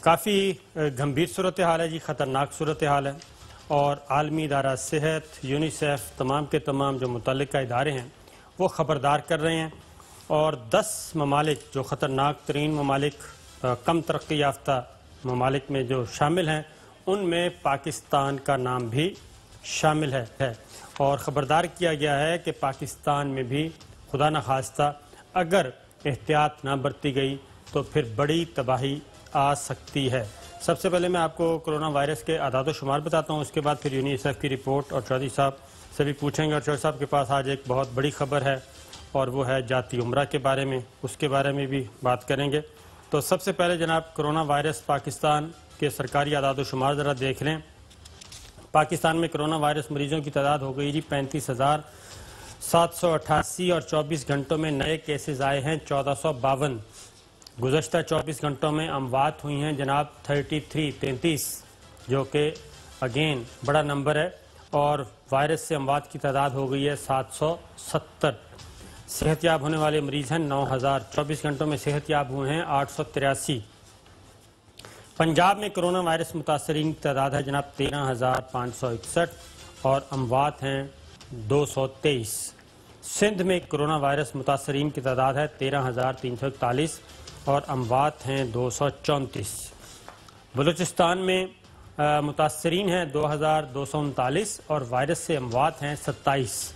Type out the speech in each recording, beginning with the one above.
کافی گھمبیر صورتحال ہے جی، خطرناک صورتحال ہے، اور عالمی ادارہ صحت، یونیسیف، تمام کے تمام جو متعلقہ ادارے ہیں وہ خبردار کر رہے ہیں، اور 10 ممالک جو خطرناک ترین ممالک، کم ترقی یافتہ ممالک میں جو شامل ہیں، ان میں پاکستان کا نام بھی شامل ہے، اور خبردار کیا گیا ہے کہ پاکستان میں بھی خدا نخواستہ اگر احتیاط نہ برتی گئی تو پھر بڑی تباہی آ سکتی ہے۔ سب سے پہلے میں آپ کو کرونا وائرس کے اعداد و شمار بتاتا ہوں، اس کے بعد پھر یونیسیف کی رپورٹ اور چودھری صاحب سے بھی پوچھیں گے، اور چودھری صاحب کے پاس آج ایک بہت بڑی خبر ہے اور وہ ہے جاتی عمرہ کے بارے میں، اس کے بارے میں بھی بات کریں گے۔ تو سب سے پہلے جناب کرونا وائرس پاکستان کے سرکاری اعداد و شمار ذرا دیکھ لیں۔ پاکستان میں کرونا وائرس مریضوں کی تعداد ہو گئی جی 35,788 اور 24 گھنٹوں میں نئے کیسز آئے ہیں 1452۔ گزشتہ 24 گھنٹوں میں اموات ہوئی ہیں جناب 33 جو کہ اگین بڑا نمبر ہے، اور وائرس سے اموات کی تعداد ہو گئی ہے 770۔ صحت یاب ہونے والے مریض ہیں 9000، 24 گھنٹوں میں صحت یاب ہوئے ہیں 883۔ پنجاب میں کرونا وائرس متاثرین کی تعداد ہے جناب 13,561 اور اموات ہیں 223۔ سندھ میں کرونا وائرس متاثرین کی تعداد ہے 13,341 اور اموات ہیں 234۔ بلوچستان میں متاثرین ہیں 2,239 اور وائرس سے اموات ہیں 27۔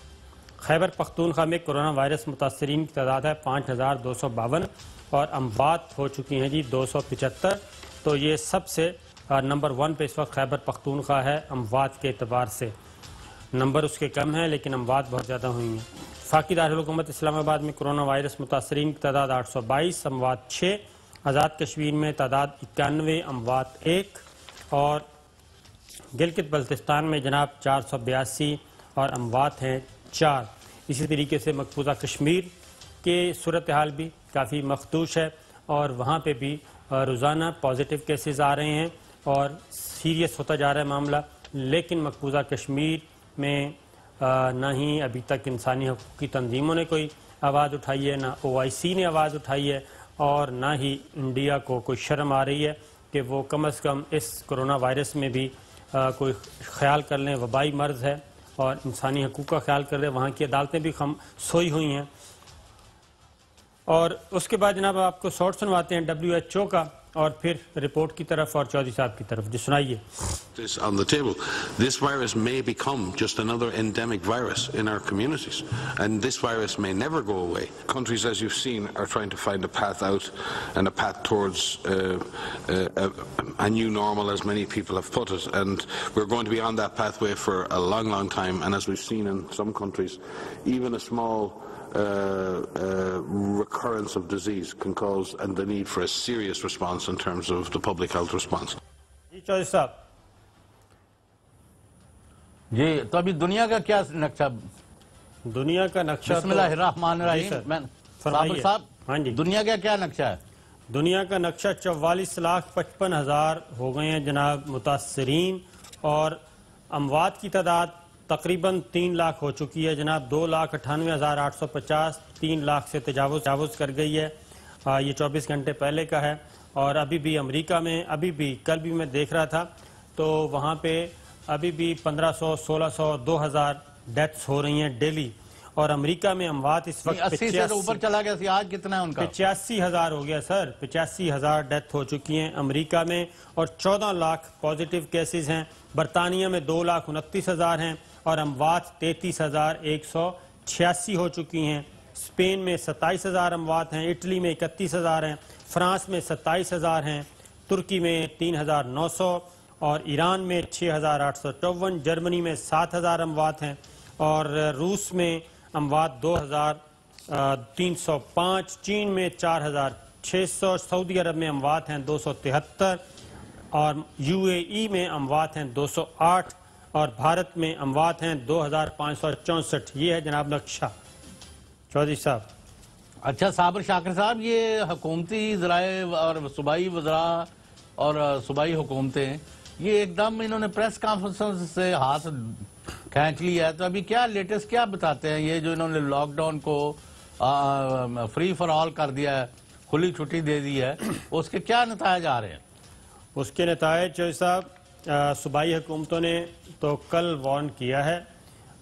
خیبر پختونخوا میں کرونا وائرس متاثرین کی تعداد ہے 5,252 اور اموات ہو چکی ہیں جی 275۔ تو یہ سب سے نمبر 1 پہ اس وقت خیبر پختونخوا ہے اموات کے اعتبار سے، نمبر اس کے کم ہیں لیکن اموات بہت زیادہ ہوئی ہیں۔ وفاقی دارالحکومت اسلام آباد میں کرونا وائرس متاثرین کی تعداد 822، اموات 6۔ آزاد کشمیر میں تعداد 91، اموات 1، اور گلگت بلتستان میں جناب 482 اور اموات ہیں 4۔ اسی طریقے سے مقبوضہ کشمیر کے صورتحال بھی کافی مخدوش ہے، اور وہاں پہ بھی روزانہ پازیٹیو کیسز آ رہے ہیں اور سیریس ہوتا جا رہا ہے معاملہ، لیکن مقبوضہ کشمیر میں نہ ہی ابھی تک انسانی حقوق کی تنظیموں نے کوئی آواز اٹھائی ہے، نہ OIC نے آواز اٹھائی ہے، اور نہ ہی انڈیا کو کوئی شرم آ رہی ہے کہ وہ کم از کم اس کرونا وائرس میں بھی کوئی خیال کر لیں۔ وبائی مرض ہے اور انسانی حقوق کا خیال کر لیں۔ وہاں کی عدالتیں بھی سوئی ہوئی ہیں۔ اور اس کے بعد جناب آپ کو شارٹ سنواتے ہیں WHO کا، اور پھر رپورٹ کی طرف اور چودھری صاحب کی طرف۔ جی سنائیے۔ On the table, this virus may become just another endemic virus in our communities, and this virus may never go away. Countries, as you've seen, are trying to find a path out and a path towards a new normal, as many people have put it, and we're going to be on that pathway for a long, long time. And as we've seen in some countries, even a small recurrence of disease can cause and the need for a serious response in terms of the public health response. جی چودھری صاحب۔ جی تو ابھی دنیا کا کیا نقشہ؟ دنیا کا نقشہ بسم اللہ الرحمن الرحیم۔ فرمائیے۔ صاحب ہاں جی، دنیا کا کیا نقشہ ہے؟ دنیا کا نقشہ 44,55,000 ہو گئے ہیں جناب متاثرین، اور اموات کی تعداد تقریباً 3 لاکھ ہو چکی ہے جناب، 2,98,850 3 لاکھ سے تجاوز کر گئی ہے۔ یہ 24 گھنٹے پہلے کا ہے، اور ابھی بھی امریکہ میں ابھی بھی کل بھی میں دیکھ رہا تھا تو وہاں پہ ابھی بھی 1500 1600 2000 ڈیتھس ہو رہی ہیں ڈیلی، اور امریکہ میں اموات اس وقت 80 سے اوپر چلا گیا سی، آج کتنا ہے ان کا؟ 85,000 ہو گیا سر، 85,000 ڈیتھ ہو چکی ہیں امریکہ میں، اور 14 لاکھ پازیٹیو کیسز ہیں۔ برطانیہ میں 2,29,000 ہیں، اور اموات 33,186 ہو چکی ہیں۔ اسپین میں 27,000 اموات ہیں، اٹلی میں 31,000 ہیں، فرانس میں 27,000 ہیں، ترکی میں 3,900، اور ایران میں 6,854، جرمنی میں 7,000 اموات ہیں، اور روس میں اموات 2,305، چین میں 4,600، سعودی عرب میں اموات ہیں 273، اور UAE میں اموات ہیں 208، اور بھارت میں اموات ہیں 2,564۔ یہ ہے جناب نقشہ۔ چودھری صاحب۔ اچھا صابر شاکر صاحب، یہ حکومتی ذرائع اور صوبائی وزراء اور صوبائی حکومتیں یہ ایک دم انہوں نے پریس کانفرنس سے ہاتھ کھینچ لیا ہے، تو ابھی کیا لیٹسٹ کیا بتاتے ہیں؟ یہ جو انہوں نے لاک ڈاؤن کو فری فار آل کر دیا ہے، کھلی چھٹی دے دی ہے، اس کے کیا نتائج آ رہے ہیں؟ اس کے نتائج چوہدری صاحب صوبائی حکومتوں نے تو کل وارن کیا ہے،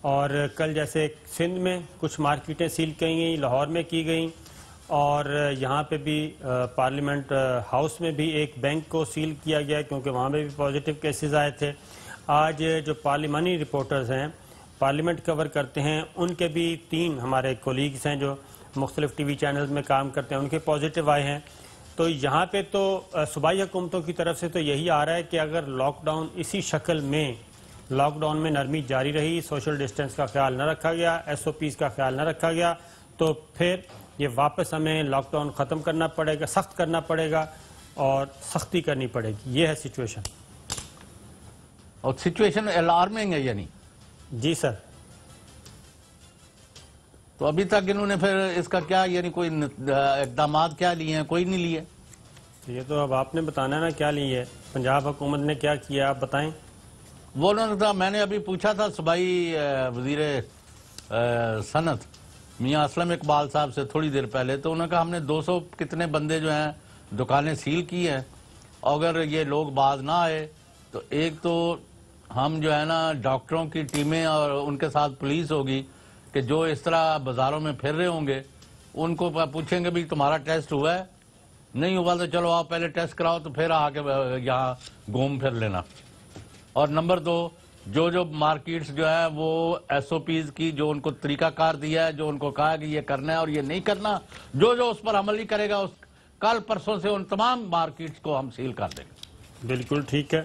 اور کل جیسے سندھ میں کچھ مارکیٹیں سیل کی گئیں، لاہور میں کی گئیں، اور یہاں پہ بھی پارلیمنٹ ہاؤس میں بھی ایک بینک کو سیل کیا گیا کیونکہ وہاں میں بھی پازیٹیو کیسز آئے تھے۔ آج جو پارلیمانی رپورٹرز ہیں، پارلیمنٹ کور کرتے ہیں، ان کے بھی 3 ہمارے کولیگز ہیں جو مختلف ٹی وی چینلز میں کام کرتے ہیں، ان کے پازیٹیو آئے ہیں۔ تو یہاں پہ تو صوبائی حکومتوں کی طرف سے تو یہی آ رہا ہے کہ اگر لاک ڈاؤن اسی شکل میں لاک ڈاؤن میں نرمی جاری رہی، سوشل ڈسٹینس کا خیال نہ رکھا گیا، ایس او پیز کا خیال نہ رکھا گیا، تو پھر یہ واپس ہمیں لاک ڈاؤن ختم کرنا پڑے گا، سخت کرنا پڑے گا اور سختی کرنی پڑے گی۔ یہ ہے سچویشن۔ اور سچویشن الارمنگ ہے یعنی؟ جی سر۔ تو ابھی تک انہوں نے پھر اس کا کیا یعنی کوئی اقدامات کیا لیے ہیں؟ کوئی نہیں لیے؟ یہ تو اب آپ نے بتانا ہے نا کیا لی ہے، پنجاب حکومت نے کیا کیا، آپ بتائیں۔ وہ انہوں نے میں نے ابھی پوچھا تھا صوبائی وزیر صنعت میاں اسلم اقبال صاحب سے تھوڑی دیر پہلے، تو انہوں نے کہا ہم نے 200 کتنے بندے جو ہیں دکانیں سیل کی ہیں، اگر یہ لوگ باز نہ آئے تو ایک تو ہم جو ہے نا ڈاکٹروں کی ٹیمیں اور ان کے ساتھ پولیس ہوگی کہ جو اس طرح بازاروں میں پھر رہے ہوں گے، ان کو پوچھیں گے بھی تمہارا ٹیسٹ ہوا ہے، نہیں ہوا تو چلو آپ پہلے ٹیسٹ کراؤ تو پھر آ کے یہاں گھوم پھر لینا۔ اور نمبر 2، جو مارکیٹس جو ہے وہ ایس او پیز کی جو ان کو طریقہ کار دیا ہے، جو ان کو کہا کہ یہ کرنا ہے اور یہ نہیں کرنا، جو اس پر عمل نہیں کرے گا، کل پرسوں سے ان تمام مارکیٹس کو ہم سیل کر دیں گے۔ بالکل ٹھیک ہے۔